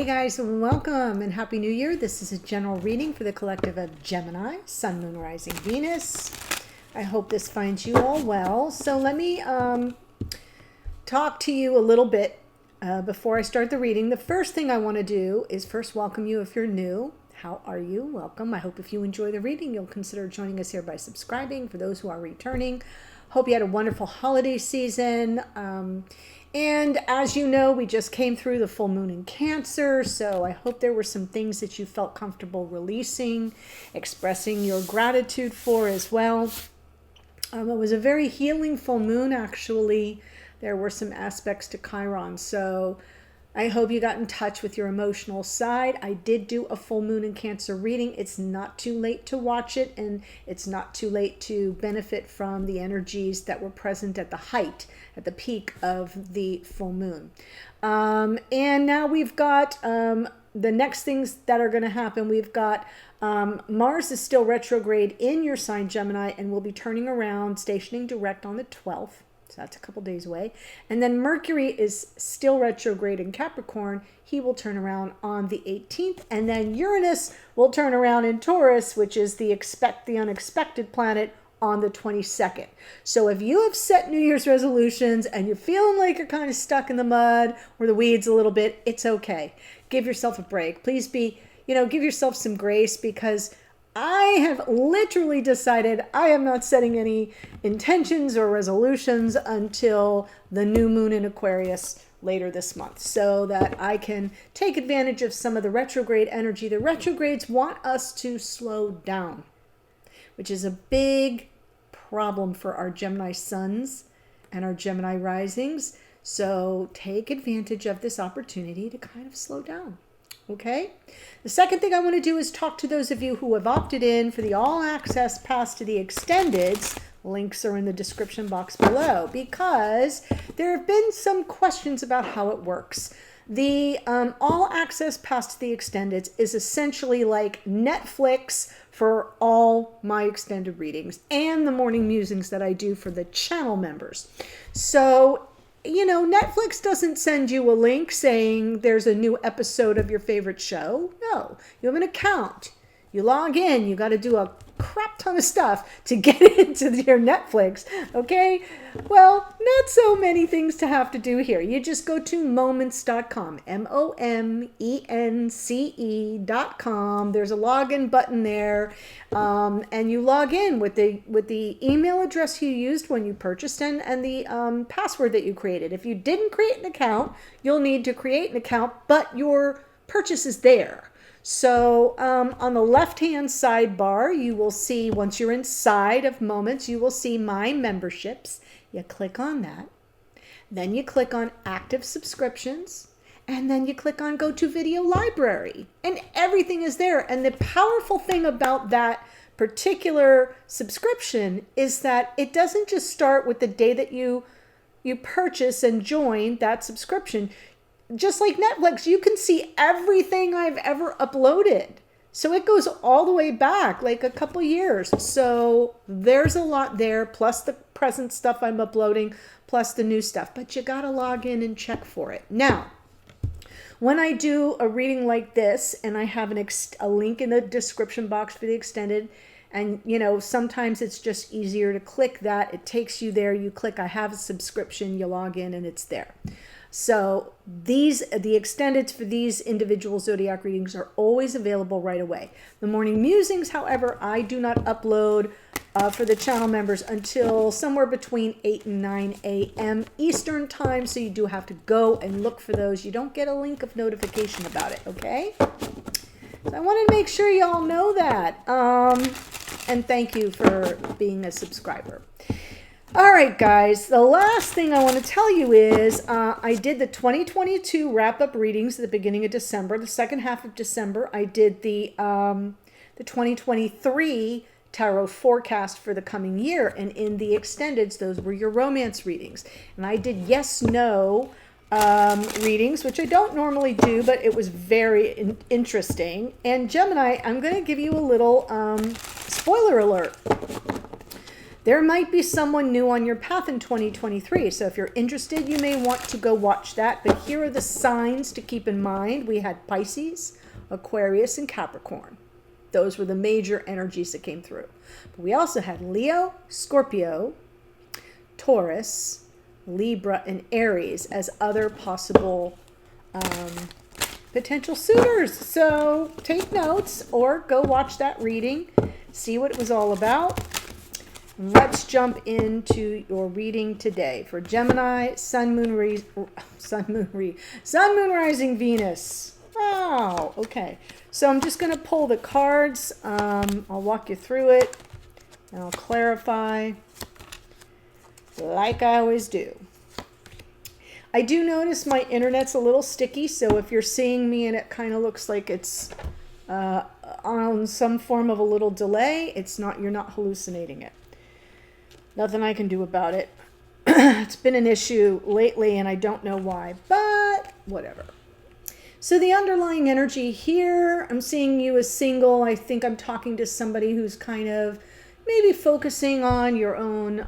Hey guys, welcome and Happy New Year. This is a general reading for the collective of Gemini, Sun, Moon, Rising, Venus. I hope this finds you all well. So let me talk to you a little bit before I start the reading. The first thing I want to do is first welcome you if you're new. How are you? Welcome. I hope if you enjoy the reading, you'll consider joining us here by subscribing. For those who are returning, hope you had a wonderful holiday season. And as you know, we just came through the full moon in Cancer, so I hope there were some things that you felt comfortable releasing, expressing your gratitude for as well. It was a very healing full moon, actually. There were some aspects to Chiron, so I hope you got in touch with your emotional side. I did do a full moon in Cancer reading. It's not too late to watch it, and it's not too late to benefit from the energies that were present at the height, at the peak of the full moon. And now we've got the next things that are going to happen. We've got Mars is still retrograde in your sign, Gemini, and will be turning around, stationing direct on the 12th. So that's a couple days away. And then Mercury is still retrograde in Capricorn. He will turn around on the 18th. And then Uranus will turn around in Taurus, which is the unexpected planet, on the 22nd. So if you have set New Year's resolutions and you're feeling like you're kind of stuck in the mud or the weeds a little bit, it's okay. Give yourself a break. Please give yourself some grace, because I have literally decided I am not setting any intentions or resolutions until the new moon in Aquarius later this month, so that I can take advantage of some of the retrograde energy. The retrogrades want us to slow down, which is a big problem for our Gemini suns and our Gemini risings. So take advantage of this opportunity to kind of slow down. Okay. The second thing I want to do is talk to those of you who have opted in for the all access pass to the extendeds. Links are in the description box below, because there have been some questions about how it works. The all access pass to the extendeds is essentially like Netflix for all my extended readings and the morning musings that I do for the channel members. So Netflix doesn't send you a link saying there's a new episode of your favorite show. No, you have an account. You log in. You got to do a crap ton of stuff to get into your Netflix. Okay? Well, not so many things to have to do here. You just go to momence.com, momence.com. There's a login button there, and you log in with the email address you used when you purchased and the password that you created. If you didn't create an account, you'll need to create an account, but your purchase is there. So on the left-hand sidebar, you will see, once you're inside of Moments, you will see My Memberships. You click on that. Then you click on Active Subscriptions. And then you click on Go to Video Library. And everything is there. And the powerful thing about that particular subscription is that it doesn't just start with the day that you purchase and join that subscription. Just like Netflix, you can see everything I've ever uploaded. So it goes all the way back, like a couple years. So there's a lot there, plus the present stuff I'm uploading, plus the new stuff. But you got to log in and check for it. Now, when I do a reading like this, and I have a link in the description box for the extended, and sometimes it's just easier to click that. It takes you there. You click, I have a subscription, you log in, and it's there. So the extendeds for these individual zodiac readings are always available right away. The morning musings, however, I do not upload for the channel members until somewhere between 8 and 9 a.m. Eastern time. So you do have to go and look for those. You don't get a link of notification about it, okay? So I wanted to make sure you all know that. And thank you for being a subscriber. All right, guys, the last thing I want to tell you is I did the 2022 wrap-up readings at the beginning of December. The second half of December, I did the 2023 tarot forecast for the coming year. And in the extendeds, those were your romance readings. And I did yes-no readings, which I don't normally do, but it was very interesting. And Gemini, I'm going to give you a little spoiler alert. There might be someone new on your path in 2023. So if you're interested, you may want to go watch that. But here are the signs to keep in mind. We had Pisces, Aquarius, and Capricorn. Those were the major energies that came through. But we also had Leo, Scorpio, Taurus, Libra, and Aries as other possible potential suitors. So take notes or go watch that reading, see what it was all about. Let's jump into your reading today for Gemini, Sun, Moon, Rising Venus. Wow. Okay. So I'm just going to pull the cards. I'll walk you through it and I'll clarify like I always do. I do notice my internet's a little sticky. So if you're seeing me and it kind of looks like it's on some form of a little delay, it's not, you're not hallucinating it. Nothing I can do about it. It's been an issue lately and I don't know why, but whatever. So the underlying energy here, I'm seeing you as single. I think I'm talking to somebody who's kind of maybe focusing on your own,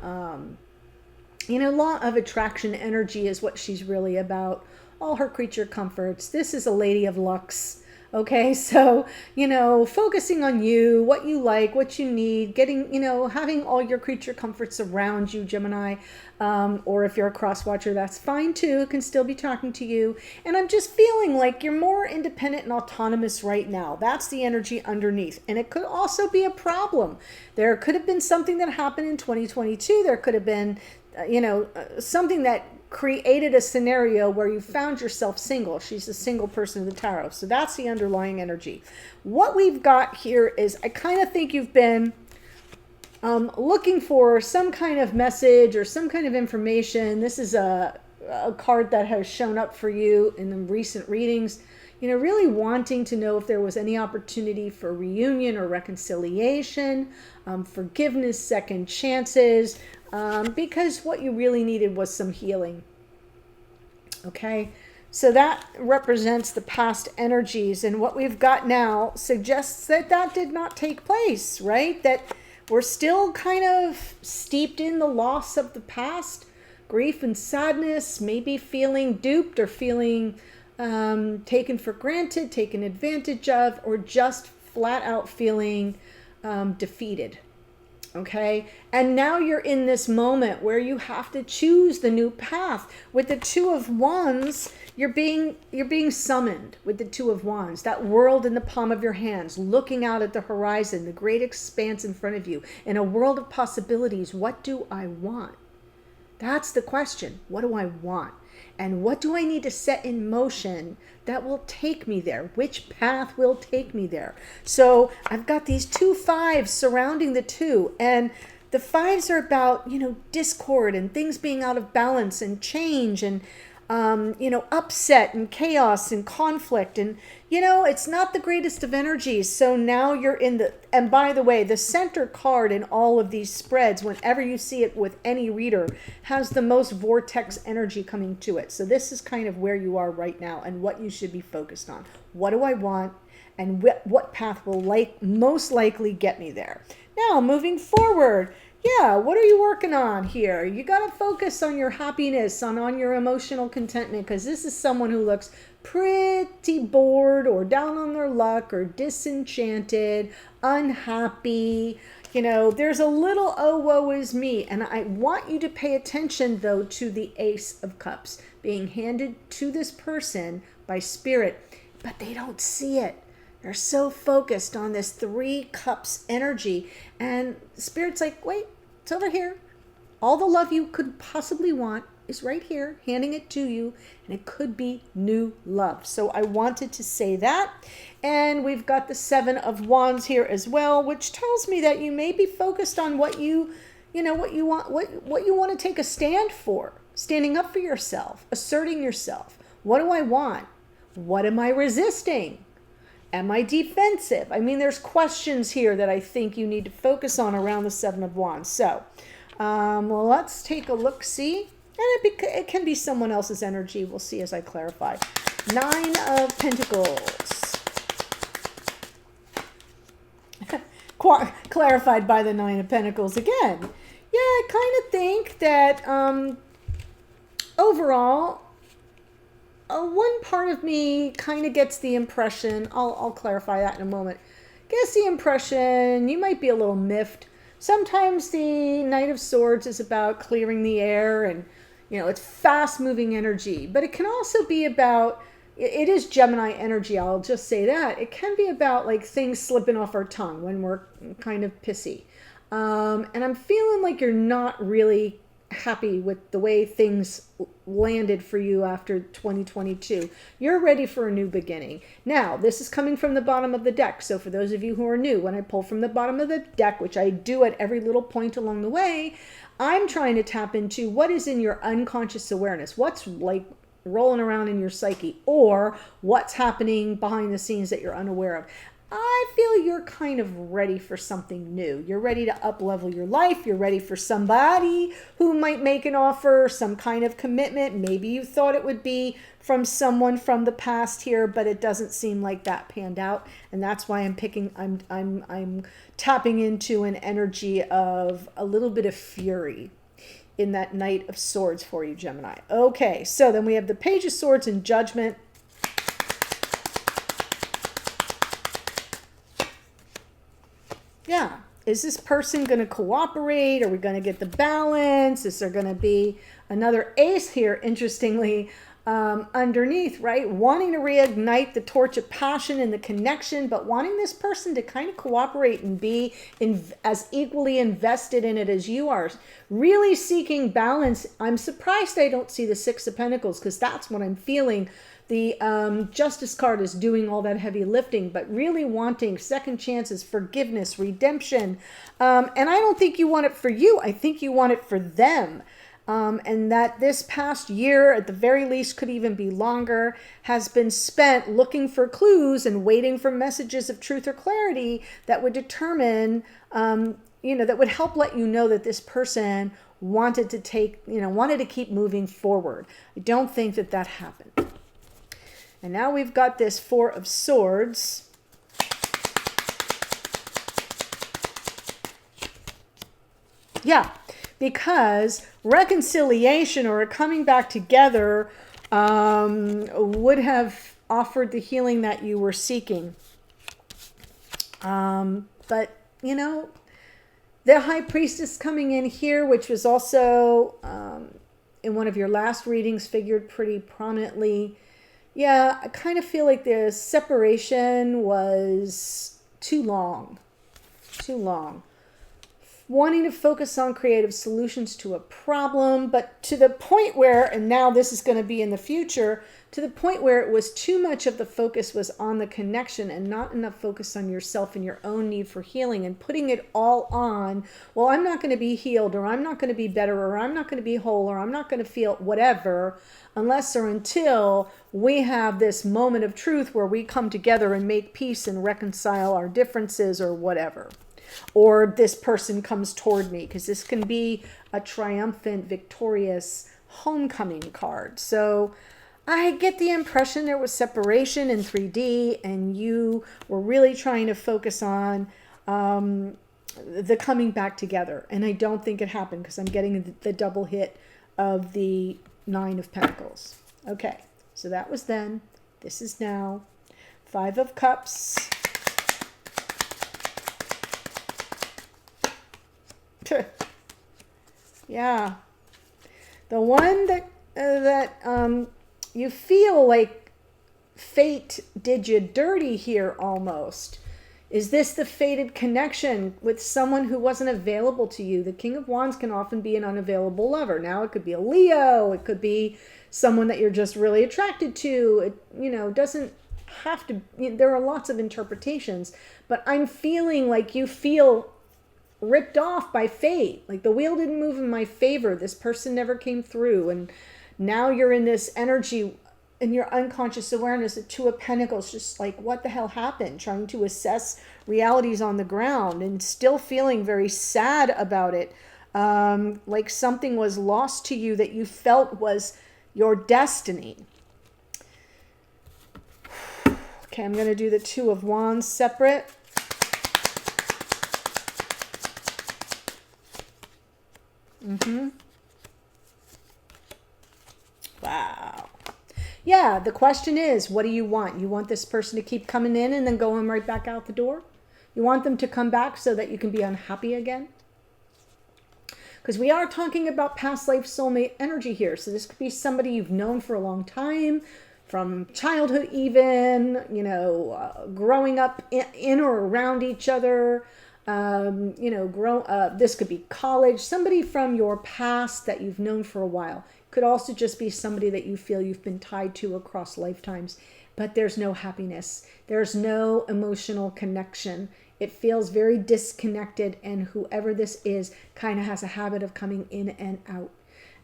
law of attraction energy is what she's really about. All her creature comforts. This is a lady of luxe. Okay, so, focusing on you, what you like, what you need, getting, having all your creature comforts around you, Gemini, or if you're a cross watcher, that's fine too, can still be talking to you. And I'm just feeling like you're more independent and autonomous right now. That's the energy underneath. And it could also be a problem. There could have been something that happened in 2022. There could have been, something that created a scenario where you found yourself single. She's a single person in the tarot. So that's the underlying energy. What we've got here is I kind of think you've been looking for some kind of message or some kind of information. This is a card that has shown up for you in the recent readings. Really wanting to know if there was any opportunity for reunion or reconciliation, forgiveness, second chances, because what you really needed was some healing. Okay, so that represents the past energies, and what we've got now suggests that that did not take place, right? That we're still kind of steeped in the loss of the past, grief and sadness, maybe feeling duped or feeling taken for granted, taken advantage of, or just flat out feeling defeated. Okay, and now you're in this moment where you have to choose the new path. With the Two of Wands, you're being summoned with the Two of Wands, that world in the palm of your hands, looking out at the horizon, the great expanse in front of you, in a world of possibilities. What do I want? That's the question. What do I want? And what do I need to set in motion that will take me there? Which path will take me there? So I've got these 2 5s surrounding the 2. And the 5s are about, discord and things being out of balance and change and, upset and chaos and conflict. And, it's not the greatest of energies. So now you're in and by the way, the center card in all of these spreads, whenever you see it with any reader, has the most vortex energy coming to it. So this is kind of where you are right now and what you should be focused on. What do I want? And what path will most likely get me there? Now, moving forward, what are you working on here? You got to focus on your happiness, on your emotional contentment, because this is someone who looks pretty bored or down on their luck or disenchanted, unhappy. There's a little, oh, woe is me. And I want you to pay attention, though, to the Ace of Cups being handed to this person by Spirit, but they don't see it. They're so focused on this 3 cups energy. And Spirit's like, wait, it's over here. All the love you could possibly want is right here, handing it to you. And it could be new love. So I wanted to say that. And we've got the 7 of Wands here as well, which tells me that you may be focused on what you want to take a stand for. Standing up for yourself, asserting yourself. What do I want? What am I resisting? Am I defensive? I mean, there's questions here that I think you need to focus on around the 7 of Wands. So let's take a look-see. And it can be someone else's energy. We'll see as I clarify. 9 of Pentacles. Clarified by the 9 of Pentacles again. Yeah, I kind of think that overall, one part of me kind of gets the impression, I'll clarify that in a moment, gets the impression you might be a little miffed. Sometimes the Knight of Swords is about clearing the air and, it's fast moving energy, but it can also be about, it is Gemini energy, I'll just say that. It can be about like things slipping off our tongue when we're kind of pissy. And I'm feeling like you're not really happy with the way things landed for you after 2022. You're ready for a new beginning. Now, this is coming from the bottom of the deck. So for those of you who are new, when I pull from the bottom of the deck, which I do at every little point along the way, I'm trying to tap into what is in your unconscious awareness. What's like rolling around in your psyche, or what's happening behind the scenes that you're unaware of. I feel you're kind of ready for something new. You're ready to up-level your life. You're ready for somebody who might make an offer, some kind of commitment. Maybe you thought it would be from someone from the past here, but it doesn't seem like that panned out. And that's why I'm tapping into an energy of a little bit of fury in that Knight of Swords for you, Gemini. Okay, so then we have the Page of Swords and Judgment. Yeah, is this person going to cooperate? Are we going to get the balance? Is there going to be another ace here, interestingly, underneath, right? Wanting to reignite the torch of passion and the connection, but wanting this person to kind of cooperate and be as equally invested in it as you are. Really seeking balance. I'm surprised I don't see the Six of Pentacles, because that's what I'm feeling. The Justice card is doing all that heavy lifting, but really wanting second chances, forgiveness, redemption. And I don't think you want it for you. I think you want it for them. And that this past year, at the very least, could even be longer, has been spent looking for clues and waiting for messages of truth or clarity that would determine, that would help let you know that this person wanted to keep moving forward. I don't think that that happened. And now we've got this Four of Swords. Yeah, because reconciliation or coming back together would have offered the healing that you were seeking. But, the High Priestess coming in here, which was also in one of your last readings, figured pretty prominently. Yeah, I kind of feel like the separation was too long. Wanting to focus on creative solutions to a problem, but to the point where, and now this is going to be in the future, to the point where it was too much of the focus was on the connection and not enough focus on yourself and your own need for healing, and putting it all on, well, I'm not going to be healed, or I'm not going to be better, or I'm not going to be whole, or I'm not going to feel whatever, unless or until we have this moment of truth where we come together and make peace and reconcile our differences or whatever. Or this person comes toward me, because this can be a triumphant, victorious homecoming card. So I get the impression there was separation in 3D, and you were really trying to focus on the coming back together. And I don't think it happened, because I'm getting the double hit of the Nine of Pentacles. Okay, so that was then. This is now. Five of Cups. Yeah. The one that you feel like fate did you dirty here almost. Is this the fated connection with someone who wasn't available to you? The King of Wands can often be an unavailable lover. Now it could be a Leo. It could be someone that you're just really attracted to. It, doesn't have to. There are lots of interpretations. But I'm feeling like you feel ripped off by fate. Like the wheel didn't move in my favor. This person never came through. And now you're in this energy in your unconscious awareness, the Two of Pentacles, just like, what the hell happened? Trying to assess realities on the ground and still feeling very sad about it. Like something was lost to you that you felt was your destiny. Okay, I'm going to do the Two of Wands separate. Wow. Yeah, the question is, what do you want? You want this person to keep coming in and then going right back out the door? You want them to come back so that you can be unhappy again? Because we are talking about past life soulmate energy here. So this could be somebody you've known for a long time, from childhood even, growing up in or around each other. This could be college, somebody from your past that you've known for a while. Could also just be somebody that you feel you've been tied to across lifetimes, but there's no happiness. There's no emotional connection. It feels very disconnected, and whoever this is kind of has a habit of coming in and out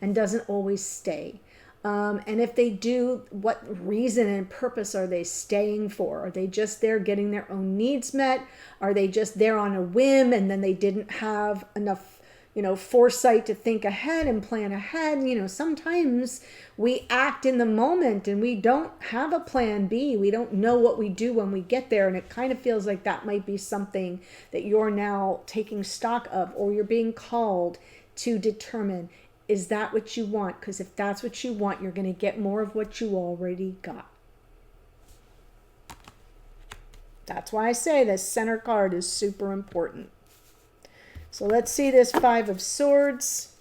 and doesn't always stay. And if they do, what reason and purpose are they staying for? Are they just there getting their own needs met? Are they just there on a whim and then they didn't have enough foresight to think ahead and plan ahead? Sometimes we act in the moment and we don't have a plan B. We don't know what we do when we get there. And it kind of feels like that might be something that you're now taking stock of, or you're being called to determine, is that what you want? Because if that's what you want, you're going to get more of what you already got. That's why I say this center card is super important. So let's see this Five of Swords.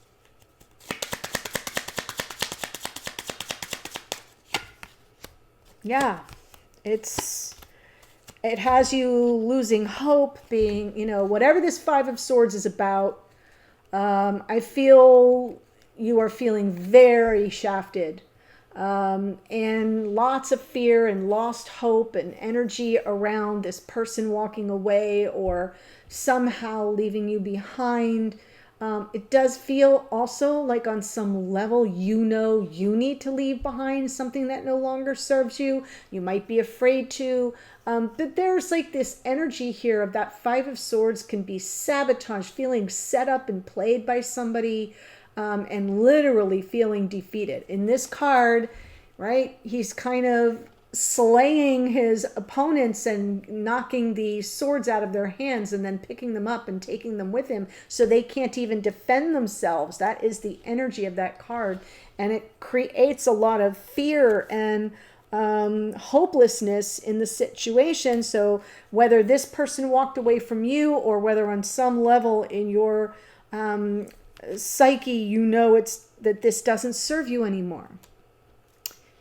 Yeah, it has you losing hope, being, whatever this Five of Swords is about. I feel you are feeling very shafted, and lots of fear and lost hope and energy around this person walking away or somehow leaving you behind. It does feel also like on some level, you need to leave behind something that no longer serves you. You might be afraid to, but there's like this energy here of that Five of Swords can be sabotage, feeling set up and played by somebody, and literally feeling defeated. In this card, right, he's kind of slaying his opponents and knocking the swords out of their hands and then picking them up and taking them with him so they can't even defend themselves. That is the energy of that card, and it creates a lot of fear and hopelessness in the situation. So whether this person walked away from you or whether on some level in your psyche it's that this doesn't serve you anymore.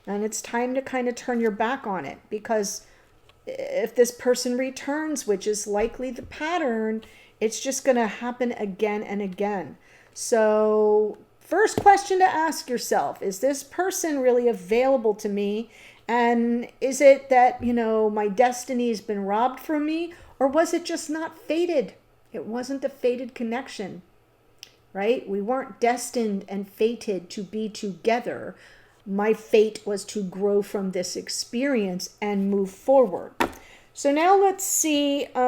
And it's time to kind of turn your back on it, because if this person returns, which is likely the pattern, it's just going to happen again and again. So first question to ask yourself, is this person really available to me? And is it that, my destiny has been robbed from me, or was it just not fated? It wasn't a fated connection, right? We weren't destined and fated to be together. My fate was to grow from this experience and move forward. So now let's see. I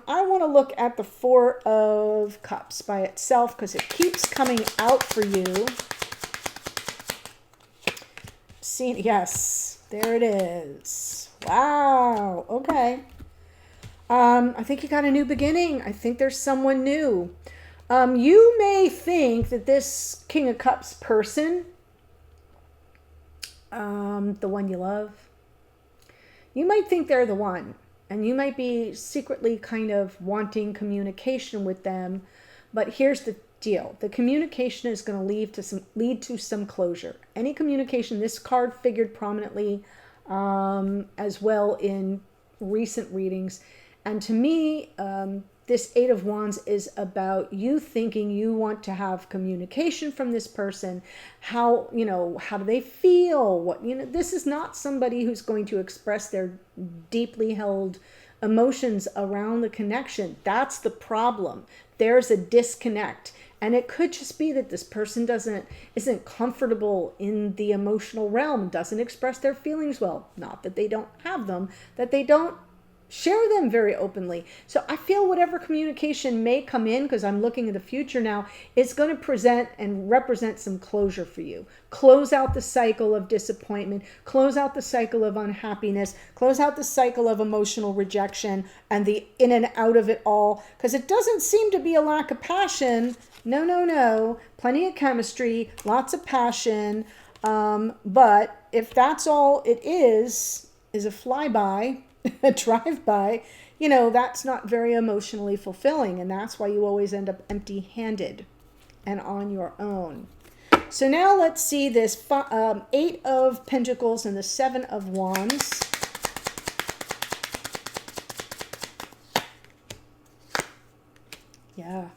want to look at the Four of Cups by itself because it keeps coming out for you. See, yes, there it is. Wow. Okay. I think you got a new beginning. I think there's someone new. You may think that this King of Cups person, the one you love, you might think they're the one, and you might be secretly kind of wanting communication with them. But here's the deal. The communication is going to lead to some closure. Any communication, this card figured prominently as well in recent readings. And to me, this Eight of Wands is about you thinking you want to have communication from this person. How do they feel? This is not somebody who's going to express their deeply held emotions around the connection. That's the problem. There's a disconnect. And it could just be that this person isn't comfortable in the emotional realm, doesn't express their feelings well. Not that they don't have them, that they don't share them very openly. So I feel whatever communication may come in, because I'm looking at the future now, it's going to present and represent some closure for you. Close out the cycle of disappointment, close out the cycle of unhappiness, close out the cycle of emotional rejection and the in and out of it all, because it doesn't seem to be a lack of passion. No, no, no. Plenty of chemistry, lots of passion. But if that's all it is a flyby, a drive-by, you know, that's not very emotionally fulfilling. And that's why you always end up empty-handed and on your own. So now let's see this 8 of Pentacles and the 7 of Wands. Yeah.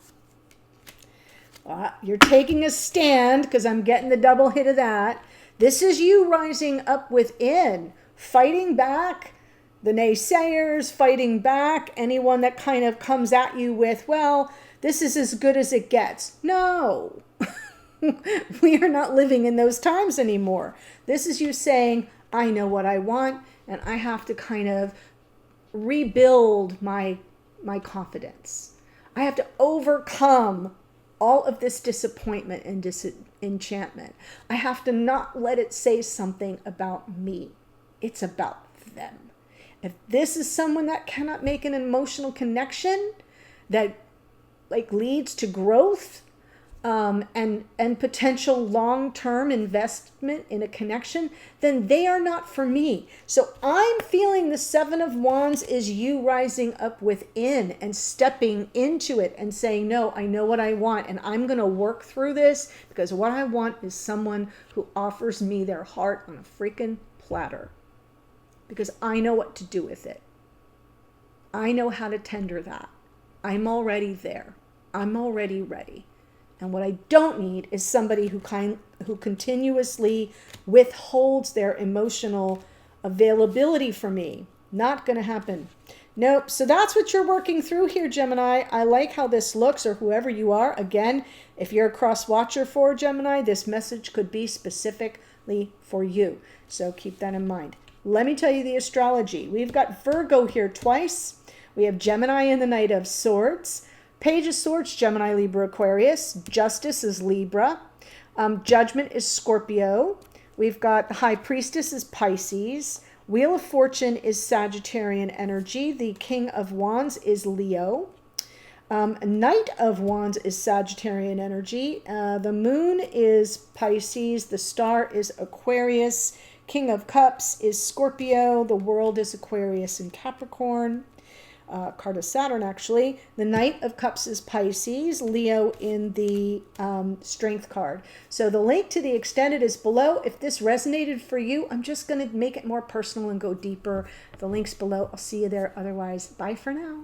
You're taking a stand because I'm getting the double hit of that. This is you rising up within, fighting back the naysayers, fighting back anyone that kind of comes at you with, well, this is as good as it gets. No, we are not living in those times anymore. This is you saying, I know what I want, and I have to kind of rebuild my confidence. I have to overcome all of this disappointment and disenchantment. I have to not let it say something about me. It's about them. If this is someone that cannot make an emotional connection that like leads to growth and potential long-term investment in a connection, then they are not for me. So I'm feeling the 7 of Wands is you rising up within and stepping into it and saying, no, I know what I want and I'm going to work through this because what I want is someone who offers me their heart on a freaking platter because I know what to do with it. I know how to tender that. I'm already there. I'm already ready. And what I don't need is somebody who continuously withholds their emotional availability for me. Not going to happen. Nope. So that's what you're working through here, Gemini. I like how this looks, or whoever you are. Again, if you're a cross watcher for Gemini, this message could be specifically for you. So keep that in mind. Let me tell you the astrology. We've got Virgo here twice. We have Gemini in the Knight of Swords. Page of Swords, Gemini, Libra, Aquarius. Justice is Libra. Judgment is Scorpio. We've got the High Priestess is Pisces. Wheel of Fortune is Sagittarian energy. The King of Wands is Leo. Knight of Wands is Sagittarian energy. The Moon is Pisces. The Star is Aquarius. King of Cups is Scorpio. The World is Aquarius and Capricorn. Card of Saturn, actually. The Knight of Cups is Pisces, Leo in the Strength card. So the link to the extended is below. If this resonated for you, I'm just going to make it more personal and go deeper. The link's below. I'll see you there. Otherwise, bye for now.